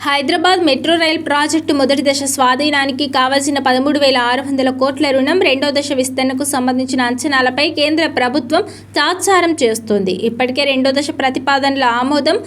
Hyderabad metro rail project మొదటి దశ స్వాధీనానికి కావాల్సిన 13,600 కోట్ల రుణం రెండో దశ విస్తరణకు సంబంధించిన అంచనాలపై కేంద్ర ప్రభుత్వం తాత్సారం చేస్తోంది. ఇప్పటికే రెండో దశ ప్రతిపాదనల ఆమోదం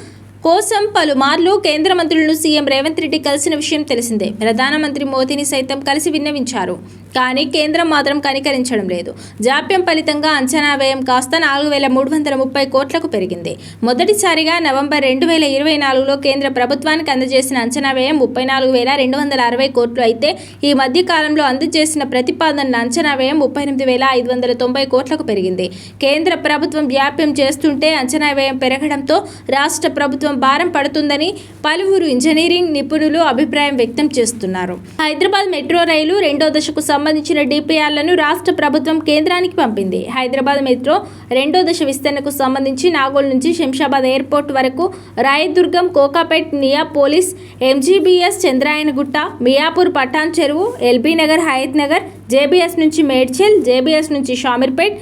కోసం పలుమార్లు కేంద్ర మంత్రులను సీఎం రేవంత్ రెడ్డి కలిసిన విషయం తెలిసిందే. ప్రధానమంత్రి మోదీని సైతం కలిసి విన్నవించారు. కానీ కేంద్రం మాత్రం కనికరించడం లేదు. జాప్యం ఫలితంగా అంచనా వ్యయం కాస్త 4,330 కోట్లకు పెరిగింది. మొదటిసారిగా నవంబర్ 2024లో కేంద్ర ప్రభుత్వానికి అందజేసిన అంచనా వ్యయం 34,260 కోట్లు అయితే ఈ మధ్య కాలంలో అందజేసిన ప్రతిపాదనల అంచనా వ్యయం 38,590 కోట్లకు పెరిగింది. కేంద్ర ప్రభుత్వం జాప్యం చేస్తుంటే అంచనా వ్యయం పెరగడంతో రాష్ట్ర ప్రభుత్వం భారం పడుతుందని పలువురు ఇంజనీరింగ్ నిపుణులు అభిప్రాయం వ్యక్తం చేస్తున్నారు. హైదరాబాద్ మెట్రో రైలు రెండో దశకు సంబంధించిన డిపిఆర్లను రాష్ట్ర ప్రభుత్వం కేంద్రానికి పంపింది. హైదరాబాద్ మెట్రో రెండో దశ విస్తరణకు సంబంధించి నాగోల్ నుంచి శంషాబాద్ ఎయిర్పోర్ట్ వరకు రాయదుర్గం, కోకాపేట్, నియాపోలిస్, ఎంజీబీఎస్, చంద్రాయనగుట్ట, మియాపూర్, పటాన్ చెరువు, ఎల్బీ నగర్, హయత్ నగర్, జేబీఎస్ నుంచి మేడ్చల్, జేబీఎస్ నుంచి షామీర్పేట్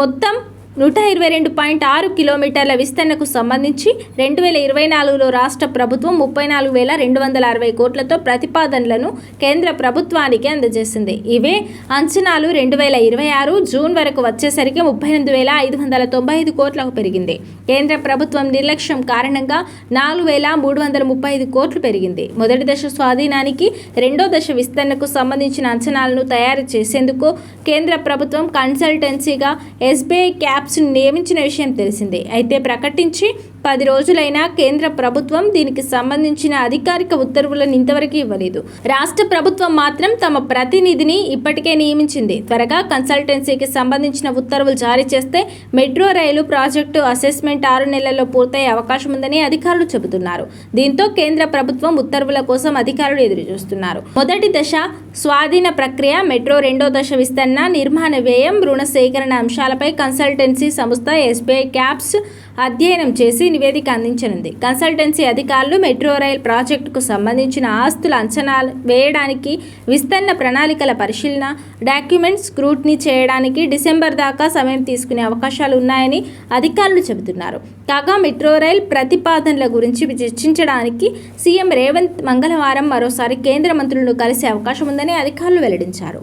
మొత్తం 122.6 కిలోమీటర్ల విస్తరణకు సంబంధించి 2024లో రాష్ట్ర ప్రభుత్వం 34,260 కోట్లతో ప్రతిపాదనలను కేంద్ర ప్రభుత్వానికి అందజేసింది. ఇవే అంచనాలు 2026 జూన్ వరకు వచ్చేసరికి 38,595 కోట్లకు పెరిగింది. కేంద్ర ప్రభుత్వం నిర్లక్ష్యం కారణంగా 4,335 కోట్లు పెరిగింది. మొదటి దశ స్వాధీనానికి రెండో దశ విస్తరణకు సంబంధించిన అంచనాలను తయారు చేసేందుకు కేంద్ర ప్రభుత్వం కన్సల్టెన్సీగా ఎస్బీఐ నియమించిన విషయం తెలిసిందే. అయితే ప్రకటించి 10 రోజులైనా కేంద్ర ప్రభుత్వం దీనికి సంబంధించిన అధికారిక ఉత్తర్వులను ఇంతవరకు ఇవ్వలేదు. రాష్ట్ర ప్రభుత్వం మాత్రం తమ ప్రతినిధిని ఇప్పటికే నియమించింది. త్వరగా కన్సల్టెన్సీకి సంబంధించిన ఉత్తర్వులు జారీ చేస్తే మెట్రో రైలు ప్రాజెక్టు అసెస్మెంట్ 6 నెలల్లో పూర్తయ్యే అవకాశం ఉందని అధికారులు చెబుతున్నారు. దీంతో కేంద్ర ప్రభుత్వం ఉత్తర్వుల కోసం అధికారులు ఎదురుచూస్తున్నారు. మొదటి దశ స్వాధీన ప్రక్రియ, మెట్రో రెండో దశ విస్తరణ, నిర్మాణ వ్యయం, రుణ సేకరణ అంశాలపై కన్సల్టెన్సీ సంస్థ ఎస్బీఐ క్యాప్స్ అధ్యయనం చేసి నివేదిక అందించనుంది. కన్సల్టెన్సీ అధికారులు మెట్రో రైల్ ప్రాజెక్టుకు సంబంధించిన ఆస్తుల అంచనా వేయడానికి, విస్తరణ ప్రణాళికల పరిశీలన, డాక్యుమెంట్స్ స్క్రూటినీ చేయడానికి డిసెంబర్ దాకా సమయం తీసుకునే అవకాశాలు ఉన్నాయని అధికారులు చెబుతున్నారు. కాగా మెట్రో రైల్ ప్రతిపాదనల గురించి చర్చించడానికి సీఎం రేవంత్ మంగళవారం మరోసారి కేంద్ర మంత్రులను కలిసే అవకాశం ఉందని అధికారులు వెల్లడించారు.